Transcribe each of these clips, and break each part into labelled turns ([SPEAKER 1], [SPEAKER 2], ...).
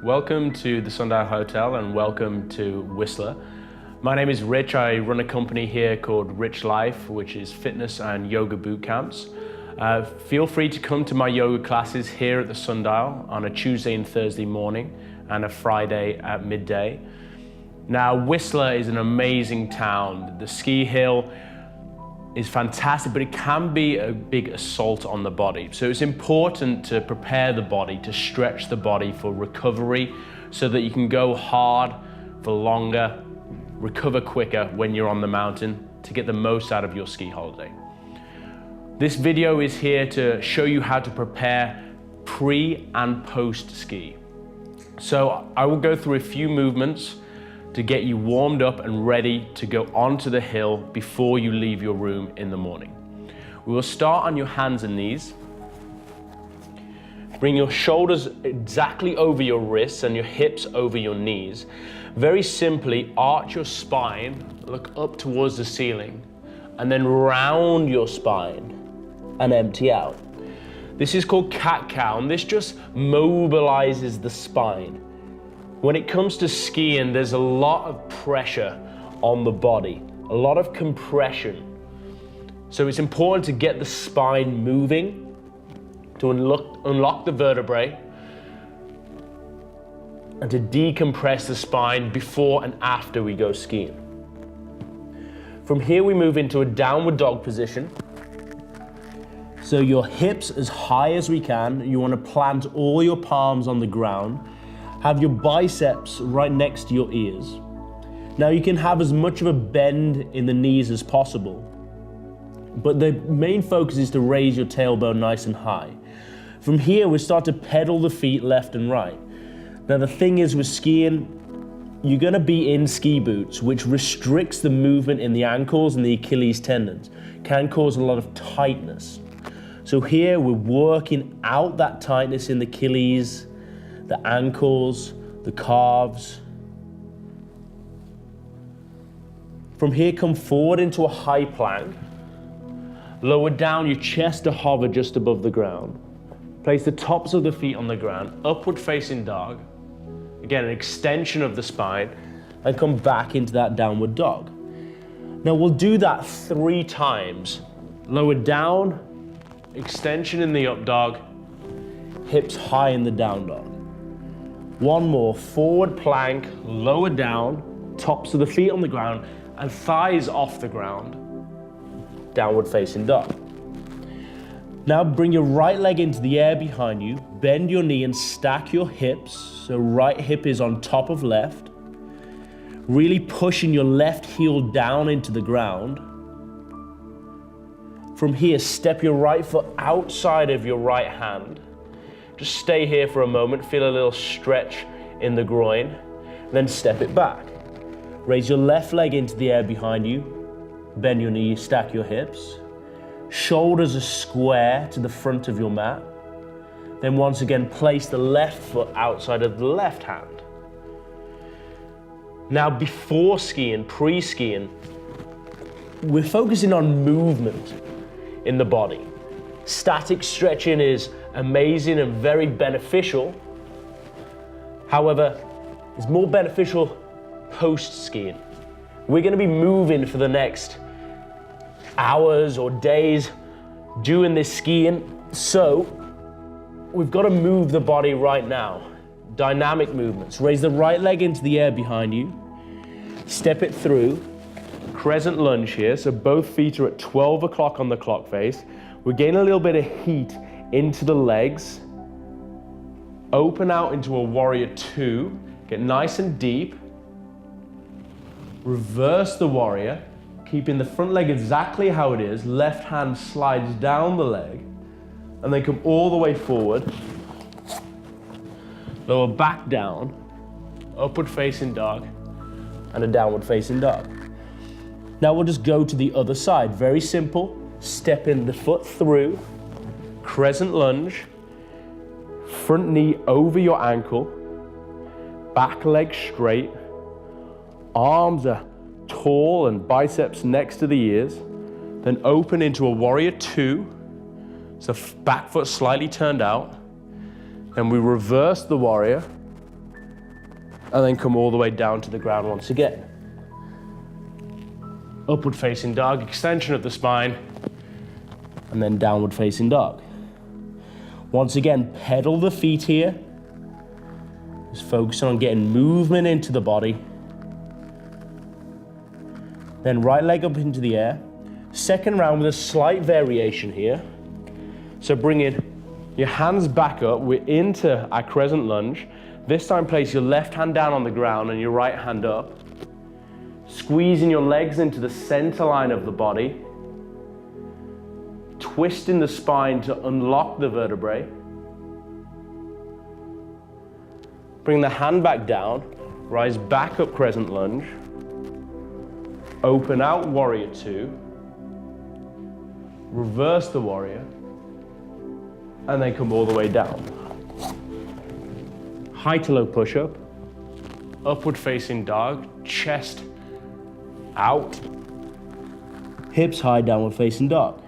[SPEAKER 1] Welcome to the Sundial Hotel and welcome to Whistler. My name is Rich. I run a company here called RichLife, which is fitness and yoga boot camps. Feel free to come to my yoga classes here at the Sundial on a Tuesday and Thursday morning and a Friday at midday. Now, Whistler is an amazing town. The ski hill is fantastic, but it can be a big assault on the body. So it's important to prepare the body, to stretch the body for recovery so that you can go hard for longer, recover quicker when you're on the mountain to get the most out of your ski holiday. This video is here to show you how to prepare pre and post ski. So I will go through a few movements to get you warmed up and ready to go onto the hill before you leave your room in the morning. We will start on your hands and knees. Bring your shoulders exactly over your wrists and your hips over your knees. Very simply, arch your spine, look up towards the ceiling, and then round your spine and empty out. This is called cat-cow, and this just mobilizes the spine. When it comes to skiing, there's a lot of pressure on the body, a lot of compression. So it's important to get the spine moving, to unlock the vertebrae, and to decompress the spine before and after we go skiing. From here, we move into a downward dog position. So your hips as high as we can. You want to plant all your palms on the ground. Have your biceps right next to your ears. Now you can have as much of a bend in the knees as possible, but the main focus is to raise your tailbone nice and high. From here, we start to pedal the feet left and right. Now the thing is with skiing, you're gonna be in ski boots, which restricts the movement in the ankles and the Achilles tendons, can cause a lot of tightness. So here we're working out that tightness in the Achilles, the ankles, the calves. From here, come forward into a high plank. Lower down your chest to hover just above the ground. Place the tops of the feet on the ground, upward facing dog. Again, an extension of the spine, and come back into that downward dog. Now we'll do that 3 times. Lower down, extension in the up dog, hips high in the down dog. One more, forward plank, lower down, tops of the feet on the ground, and thighs off the ground, downward facing dog. Now bring your right leg into the air behind you, bend your knee and stack your hips, so right hip is on top of left. Really pushing your left heel down into the ground. From here, step your right foot outside of your right hand. Just stay here for a moment, feel a little stretch in the groin, then step it back. Raise your left leg into the air behind you, bend your knees, stack your hips. Shoulders are square to the front of your mat. Then once again, place the left foot outside of the left hand. Now before skiing, pre-skiing, we're focusing on movement in the body. Static stretching is amazing and very beneficial. However, it's more beneficial post-skiing. We're going to be moving for the next hours or days doing this skiing, so we've got to move the body right now. Dynamic movements. Raise the right leg into the air behind you. Step it through. Crescent lunge here, so both feet are at 12 o'clock on the clock face. We're getting a little bit of heat into the legs. Open out into a warrior 2. Get nice and deep. Reverse the warrior, keeping the front leg exactly how it is. Left hand slides down the leg, and then come all the way forward. Lower back down, upward facing dog, and a downward facing dog. Now we'll just go to the other side. Very simple. Step in the foot through, crescent lunge, front knee over your ankle, back leg straight, arms are tall and biceps next to the ears, then open into a warrior 2, so back foot slightly turned out, then we reverse the warrior, and then come all the way down to the ground once again. Upward facing dog, extension of the spine, and then downward facing dog. Once again, pedal the feet here. Just focusing on getting movement into the body. Then right leg up into the air. Second round with a slight variation here. So bringing your hands back up, we're into our crescent lunge. This time place your left hand down on the ground and your right hand up. Squeezing your legs into the center line of the body. Twisting the spine to unlock the vertebrae. Bring the hand back down, rise back up crescent lunge. Open out warrior two. Reverse the warrior. And then come all the way down. High to low push-up. Upward facing dog, chest out. Hips high, downward facing dog.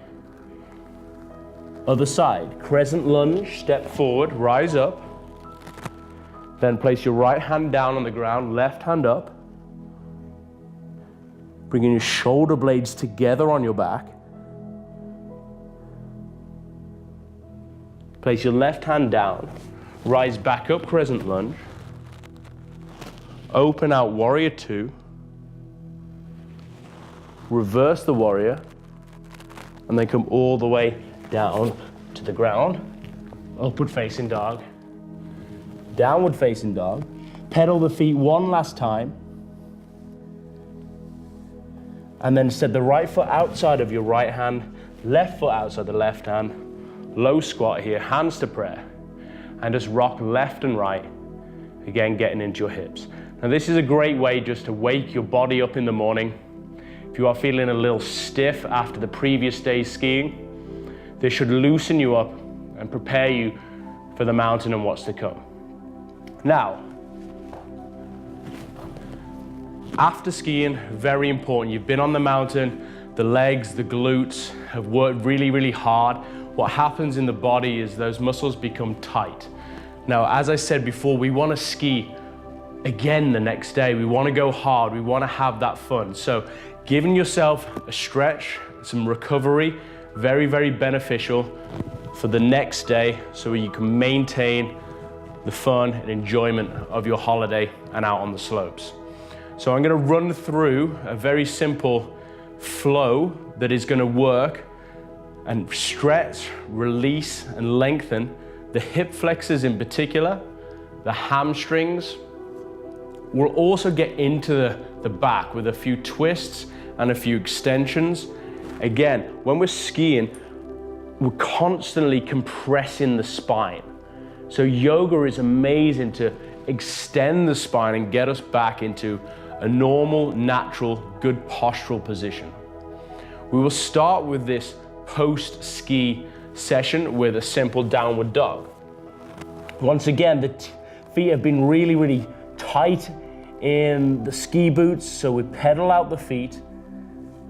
[SPEAKER 1] Other side, crescent lunge, step forward, rise up. Then place your right hand down on the ground, left hand up. Bringing your shoulder blades together on your back. Place your left hand down, rise back up crescent lunge. Open out warrior two. Reverse the warrior, and then come all the way down to the ground. Upward facing dog, downward facing dog. Pedal the feet one last time. And then set the right foot outside of your right hand, left foot outside the left hand. Low squat here, hands to prayer. And just rock left and right. Again, getting into your hips. Now this is a great way just to wake your body up in the morning. If you are feeling a little stiff after the previous day's skiing, this should loosen you up and prepare you for the mountain and what's to come. Now, after skiing, very important, you've been on the mountain, the legs, the glutes have worked really, really hard. What happens in the body is those muscles become tight. Now, as I said before, we want to ski again the next day. We want to go hard. We want to have that fun. So giving yourself a stretch, some recovery, very, very beneficial for the next day so you can maintain the fun and enjoyment of your holiday and out on the slopes. So I'm going to run through a very simple flow that is going to work and stretch, release, and lengthen the hip flexors in particular, the hamstrings. We'll also get into the back with a few twists and a few extensions. Again, when we're skiing, we're constantly compressing the spine. So yoga is amazing to extend the spine and get us back into a normal, natural, good postural position. We will start with this post-ski session with a simple downward dog. Once again, the feet have been really, really tight in the ski boots, so we pedal out the feet,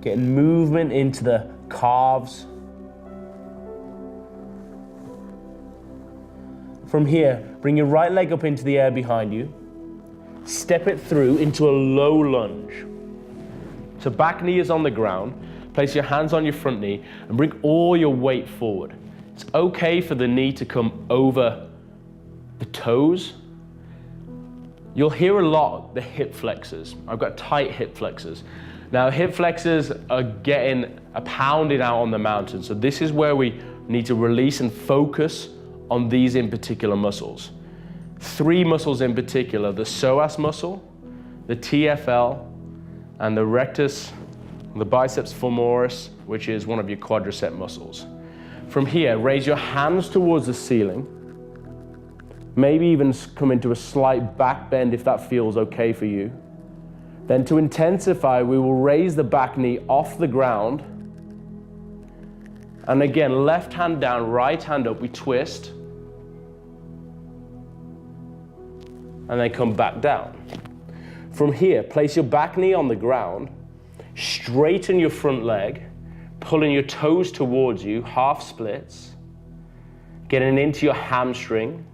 [SPEAKER 1] getting movement into the calves. From here, bring your right leg up into the air behind you. Step it through into a low lunge. So back knee is on the ground. Place your hands on your front knee and bring all your weight forward. It's okay for the knee to come over the toes. You'll hear a lot the hip flexors. I've got tight hip flexors. Now hip flexors are getting pounded out on the mountain. So this is where we need to release and focus on these in particular muscles. 3 muscles in particular, the psoas muscle, the TFL, and the rectus, the biceps femoris, which is one of your quadricep muscles. From here, raise your hands towards the ceiling. Maybe even come into a slight back bend if that feels okay for you. Then to intensify, we will raise the back knee off the ground. And again, left hand down, right hand up, we twist. And then come back down. From here, place your back knee on the ground, straighten your front leg, pulling your toes towards you, half splits, getting into your hamstring.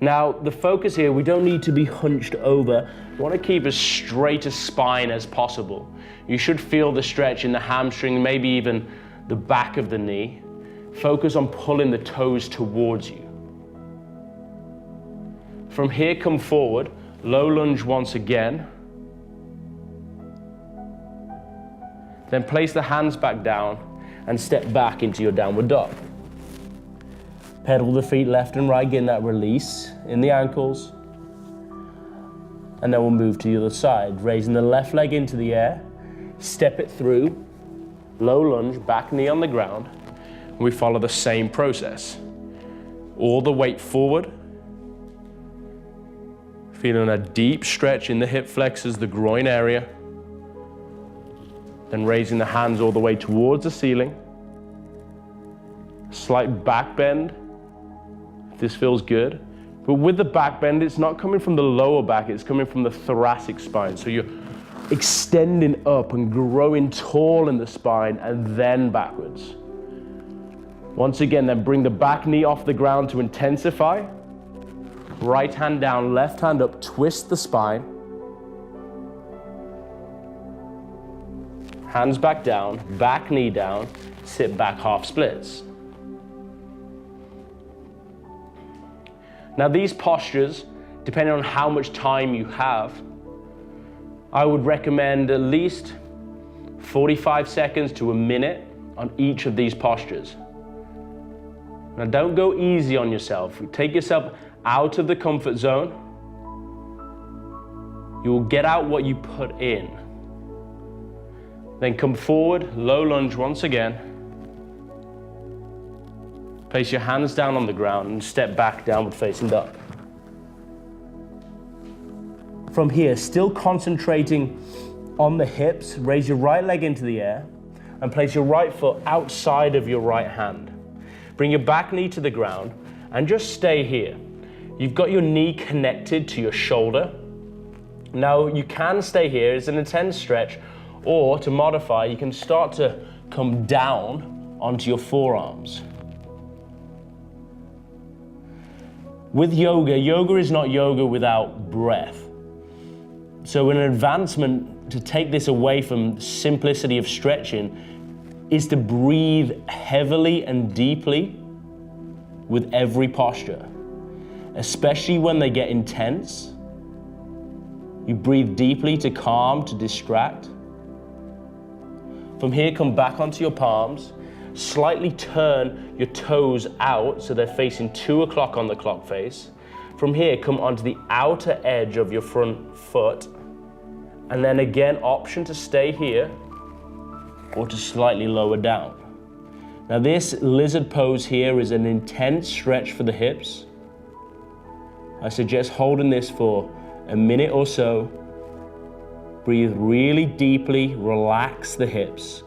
[SPEAKER 1] Now, the focus here, we don't need to be hunched over. You want to keep as straight a spine as possible. You should feel the stretch in the hamstring, maybe even the back of the knee. Focus on pulling the toes towards you. From here, come forward, low lunge once again. Then place the hands back down and step back into your downward dog. Pedal the feet left and right, getting that release in the ankles. And then we'll move to the other side, raising the left leg into the air, step it through, low lunge, back knee on the ground. We follow the same process. All the weight forward, feeling a deep stretch in the hip flexors, the groin area. Then raising the hands all the way towards the ceiling. Slight back bend, if this feels good. But with the back bend, it's not coming from the lower back, it's coming from the thoracic spine. So you're extending up and growing tall in the spine and then backwards. Once again, then bring the back knee off the ground to intensify. Right hand down, left hand up, twist the spine. Hands back down, back knee down, sit back half splits. Now these postures, depending on how much time you have, I would recommend at least 45 seconds to a minute on each of these postures. Now don't go easy on yourself. Take yourself out of the comfort zone. You will get out what you put in. Then come forward, low lunge once again. Place your hands down on the ground and step back, downward facing dog. From here, still concentrating on the hips, raise your right leg into the air and place your right foot outside of your right hand. Bring your back knee to the ground and just stay here. You've got your knee connected to your shoulder. Now you can stay here, it's an intense stretch, or to modify, you can start to come down onto your forearms. With yoga, yoga is not yoga without breath. So an advancement to take this away from simplicity of stretching is to breathe heavily and deeply with every posture, especially when they get intense. You breathe deeply to calm, to distract. From here, come back onto your palms. Slightly turn your toes out so they're facing 2 o'clock on the clock face. From here, come onto the outer edge of your front foot. And then again, option to stay here or to slightly lower down. Now this lizard pose here is an intense stretch for the hips. I suggest holding this for a minute or so. Breathe really deeply, relax the hips.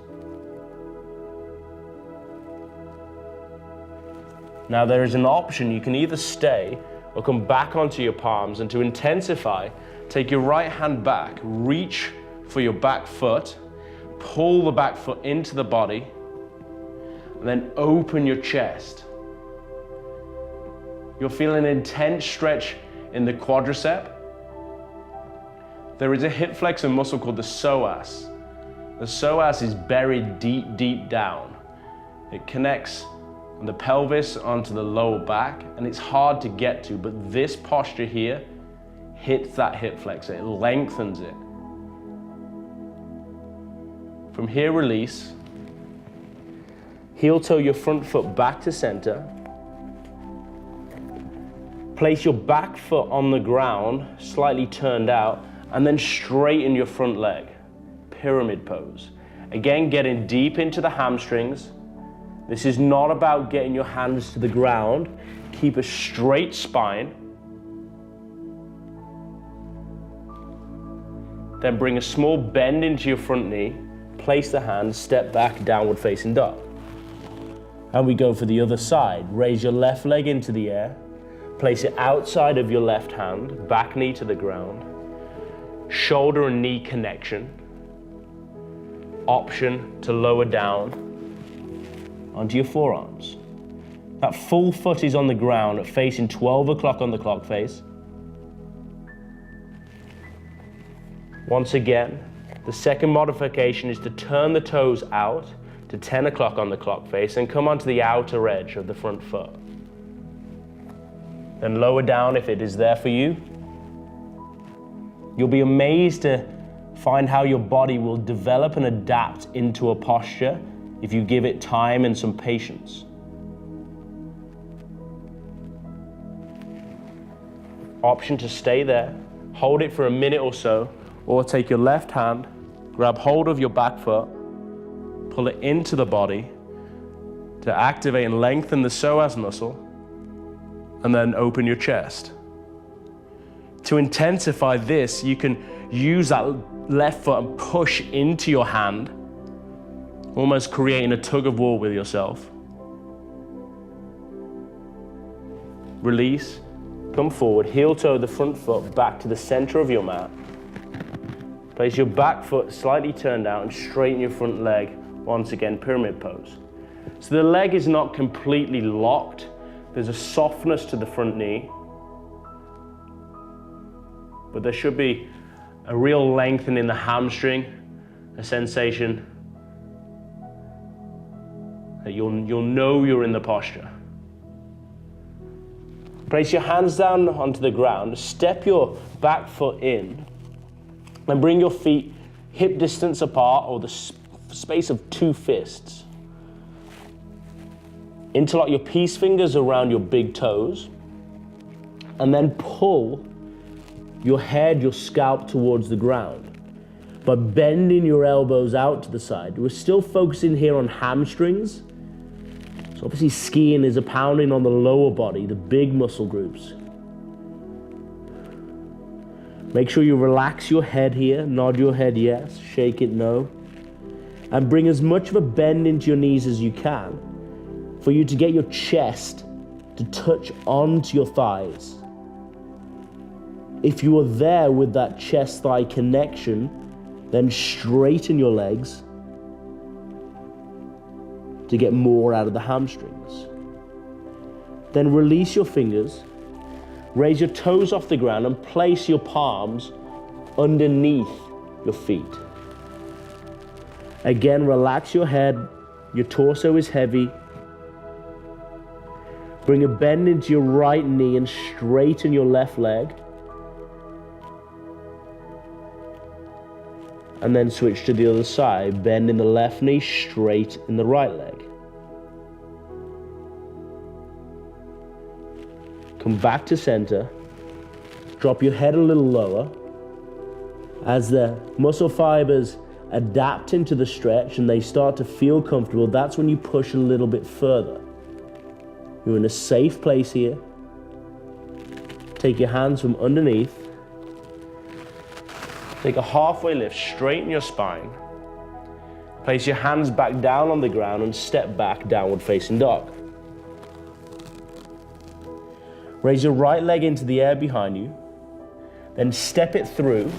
[SPEAKER 1] Now there is an option, you can either stay or come back onto your palms, and to intensify, take your right hand back, reach for your back foot, pull the back foot into the body, and then open your chest. You'll feel an intense stretch in the quadricep. There is a hip flexor muscle called the psoas. The psoas is buried deep, deep down. It connects the pelvis onto the lower back, and it's hard to get to, but this posture here hits that hip flexor, it lengthens it. From here, release. Heel toe your front foot back to center. Place your back foot on the ground, slightly turned out, and then straighten your front leg. Pyramid pose. Again, getting deep into the hamstrings. This is not about getting your hands to the ground. Keep a straight spine. Then bring a small bend into your front knee. Place the hands, step back, downward facing dog. And we go for the other side. Raise your left leg into the air. Place it outside of your left hand, back knee to the ground. Shoulder and knee connection. Option to lower down onto your forearms. That full foot is on the ground, facing 12 o'clock on the clock face. Once again, the second modification is to turn the toes out to 10 o'clock on the clock face and come onto the outer edge of the front foot. Then lower down if it is there for you. You'll be amazed to find how your body will develop and adapt into a posture if you give it time and some patience. Option to stay there, hold it for a minute or so, or take your left hand, grab hold of your back foot, pull it into the body to activate and lengthen the psoas muscle, and then open your chest. To intensify this, you can use that left foot and push into your hand, almost creating a tug of war with yourself. Release, come forward, heel toe the front foot back to the center of your mat. Place your back foot slightly turned out and straighten your front leg. Once again, pyramid pose. So the leg is not completely locked. There's a softness to the front knee, but there should be a real lengthening in the hamstring, a sensation that you'll know you're in the posture. Place your hands down onto the ground, step your back foot in, and bring your feet hip distance apart, or the space of 2 fists. Interlock your peace fingers around your big toes, and then pull your head, your scalp towards the ground by bending your elbows out to the side. We're still focusing here on hamstrings. So obviously skiing is a pounding on the lower body, the big muscle groups. Make sure you relax your head here, nod your head yes, shake it no, and bring as much of a bend into your knees as you can for you to get your chest to touch onto your thighs. If you are there with that chest-thigh connection, then straighten your legs to get more out of the hamstrings. Then release your fingers, raise your toes off the ground and place your palms underneath your feet. Again, relax your head, your torso is heavy. Bring a bend into your right knee and straighten your left leg. And then switch to the other side, bend in the left knee, straight in the right leg. Come back to center, drop your head a little lower. As the muscle fibers adapt into the stretch and they start to feel comfortable, that's when you push a little bit further. You're in a safe place here. Take your hands from underneath. Take a halfway lift, straighten your spine. Place your hands back down on the ground and step back, downward facing dog. Raise your right leg into the air behind you, then step it through.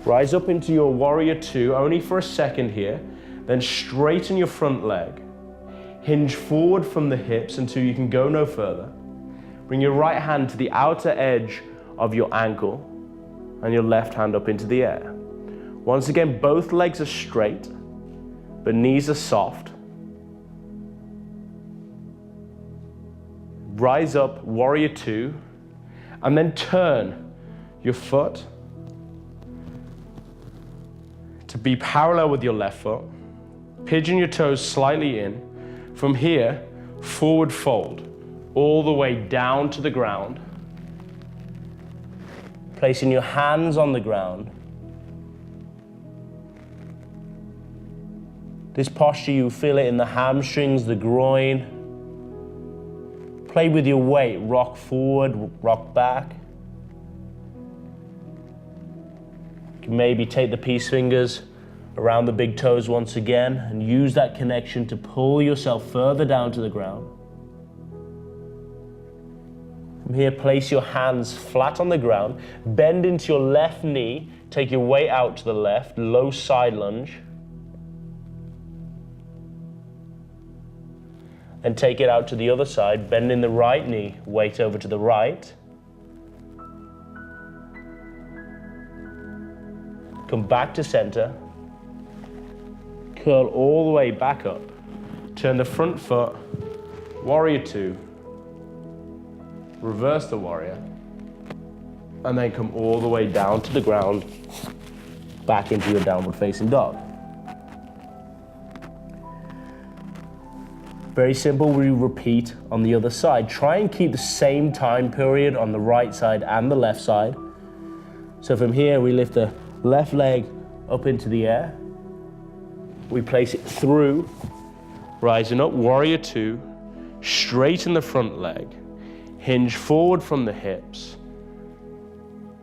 [SPEAKER 1] Rise up into your warrior 2, only for a second here, then straighten your front leg. Hinge forward from the hips until you can go no further. Bring your right hand to the outer edge of your ankle and your left hand up into the air. Once again, both legs are straight, but knees are soft. Rise up, warrior 2, and then turn your foot to be parallel with your left foot. Pigeon your toes slightly in. From here, forward fold, all the way down to the ground. Placing your hands on the ground. This posture, you feel it in the hamstrings, the groin. Play with your weight, rock forward, rock back. You can maybe take the peace fingers around the big toes once again and use that connection to pull yourself further down to the ground. From here, place your hands flat on the ground, bend into your left knee, take your weight out to the left, low side lunge. and take it out to the other side, bending the right knee, weight over to the right. Come back to center, curl all the way back up, turn the front foot, warrior two, reverse the warrior, and then come all the way down to the ground, back into your downward facing dog. Very simple, we repeat on the other side. Try and keep the same time period on the right side and the left side. So from here, we lift the left leg up into the air. We place it through, rising up, warrior two, straighten the front leg, hinge forward from the hips,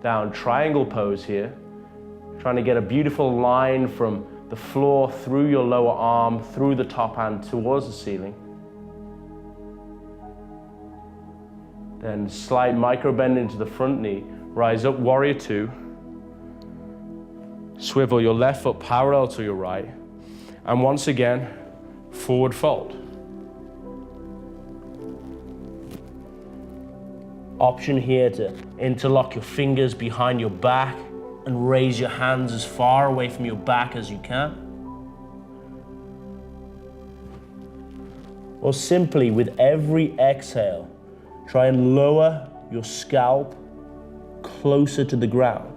[SPEAKER 1] down triangle pose here, trying to get a beautiful line from the floor through your lower arm, through the top hand towards the ceiling. Then slight micro bend into the front knee, rise up, warrior two, swivel your left foot parallel to your right, and once again, forward fold. Option here to interlock your fingers behind your back and raise your hands as far away from your back as you can. Or simply, with every exhale, try and lower your scalp closer to the ground.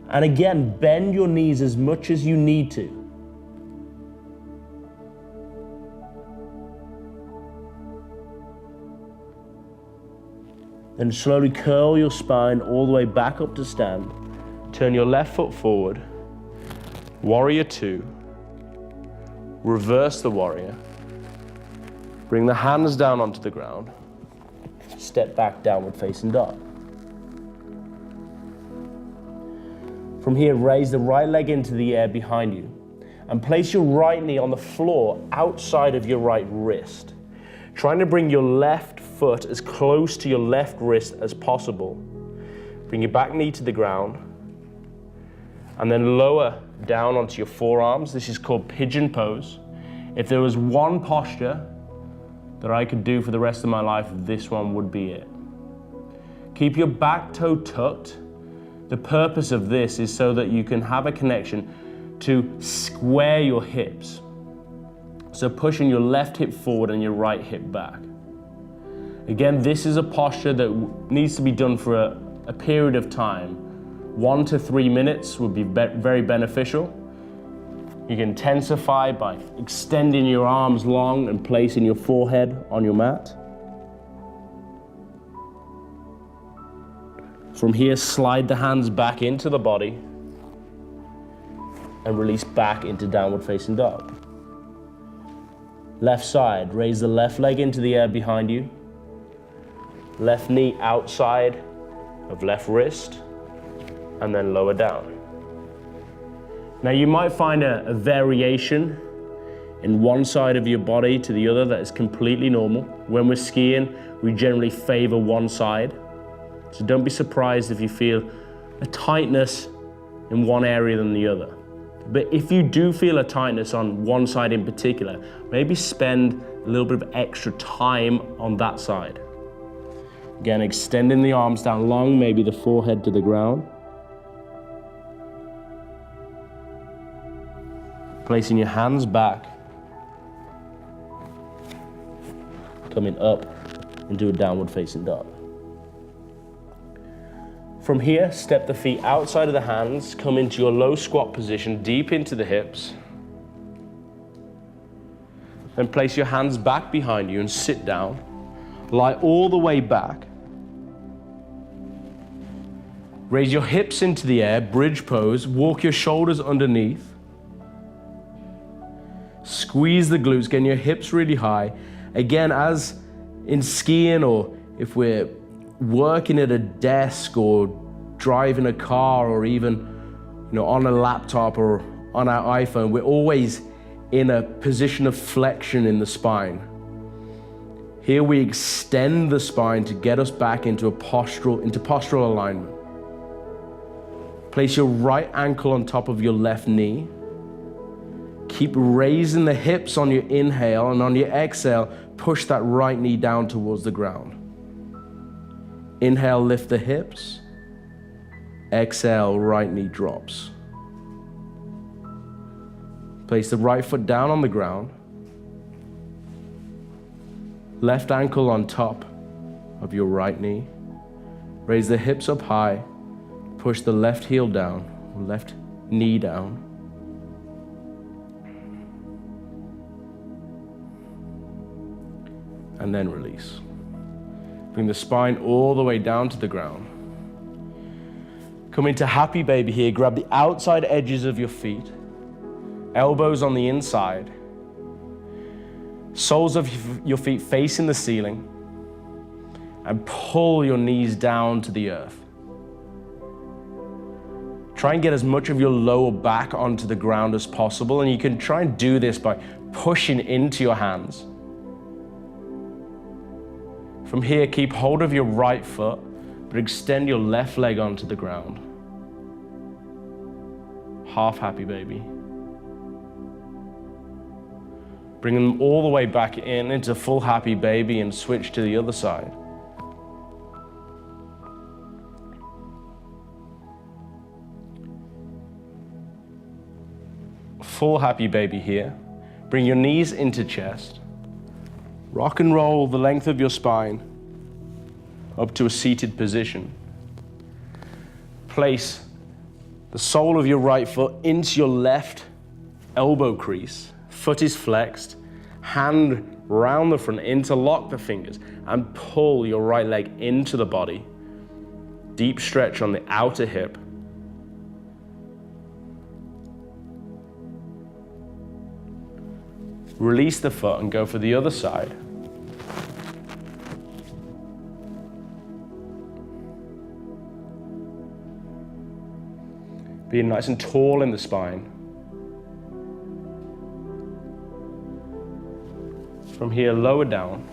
[SPEAKER 1] And again, bend your knees as much as you need to. Then slowly curl your spine all the way back up to stand. Turn your left foot forward, warrior two, reverse the warrior, bring the hands down onto the ground, step back, downward facing dog. From here, raise the right leg into the air behind you and place your right knee on the floor outside of your right wrist. Trying to bring your left foot as close to your left wrist as possible. Bring your back knee to the ground and then lower down onto your forearms. This is called pigeon pose. If there was one posture that I could do for the rest of my life, this one would be it. Keep your back toe tucked. The purpose of this is so that you can have a connection to square your hips. So pushing your left hip forward and your right hip back. Again, this is a posture that needs to be done for a period of time. 1 to 3 minutes would be very beneficial. You can intensify by extending your arms long and placing your forehead on your mat. From here, slide the hands back into the body and release back into downward facing dog. Left side, raise the left leg into the air behind you. Left knee outside of left wrist, and then lower down. Now you might find a variation in one side of your body to the other that is completely normal. When we're skiing, we generally favor one side. So don't be surprised if you feel a tightness in one area than the other. But if you do feel a tightness on one side in particular, maybe spend a little bit of extra time on that side. Again, extending the arms down long, maybe the forehead to the ground. Placing your hands back, coming up into a downward facing dog. From here, step the feet outside of the hands, come into your low squat position, deep into the hips. Then place your hands back behind you and sit down. Lie all the way back. Raise your hips into the air, bridge pose, walk your shoulders underneath. Squeeze the glutes, getting your hips really high. Again, as in skiing or if we're working at a desk or driving a car or even on a laptop or on our iPhone, we're always in a position of flexion in the spine. Here we extend the spine to get us back into postural alignment. Place your right ankle on top of your left knee. Keep raising the hips on your inhale, and on your exhale, push that right knee down towards the ground. Inhale, lift the hips. Exhale, right knee drops. Place the right foot down on the ground. Left ankle on top of your right knee. Raise the hips up high. Push the left heel down, left knee down. And then release. Bring the spine all the way down to the ground. Come into happy baby here. Grab the outside edges of your feet. Elbows on the inside. Soles of your feet facing the ceiling. And pull your knees down to the earth. Try and get as much of your lower back onto the ground as possible, and you can try and do this by pushing into your hands. From here, keep hold of your right foot, but extend your left leg onto the ground. Half happy baby. Bring them all the way back into full happy baby and switch to the other side. Full happy baby here. Bring your knees into chest. Rock and roll the length of your spine up to a seated position. Place the sole of your right foot into your left elbow crease. Foot is flexed. Hand round the front, interlock the fingers, and pull your right leg into the body. Deep stretch on the outer hip. Release the foot and go for the other side. Being nice and tall in the spine. From here, lower down.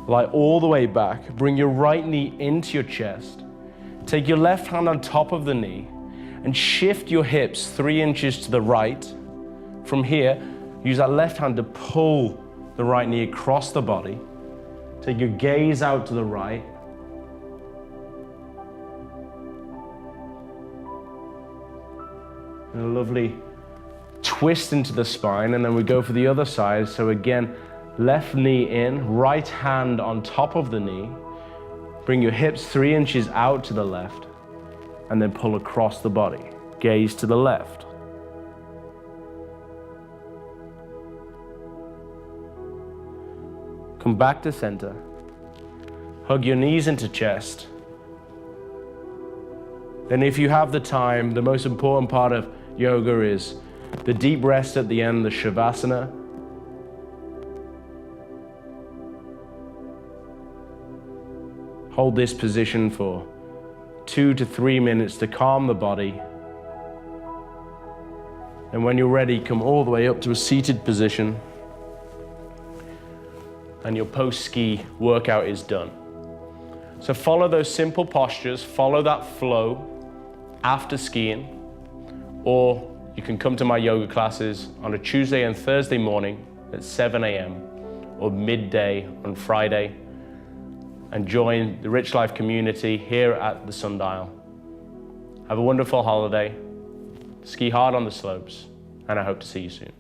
[SPEAKER 1] Lie all the way back. Bring your right knee into your chest. Take your left hand on top of the knee and shift your hips 3 inches to the right. From here, use that left hand to pull the right knee across the body. Take your gaze out to the right. And a lovely twist into the spine, and then we go for the other side. So again, left knee in, right hand on top of the knee. Bring your hips 3 inches out to the left, and then pull across the body. Gaze to the left. Come back to center. Hug your knees into chest. Then if you have the time, the most important part of yoga is the deep rest at the end, the Shavasana. Hold this position for 2 to 3 minutes to calm the body. And when you're ready, come all the way up to a seated position. And your post-ski workout is done. So follow those simple postures, follow that flow after skiing, or you can come to my yoga classes on a Tuesday and Thursday morning at 7 a.m. or midday on Friday, and join the Rich Life community here at the Sundial. Have a wonderful holiday, ski hard on the slopes, and I hope to see you soon.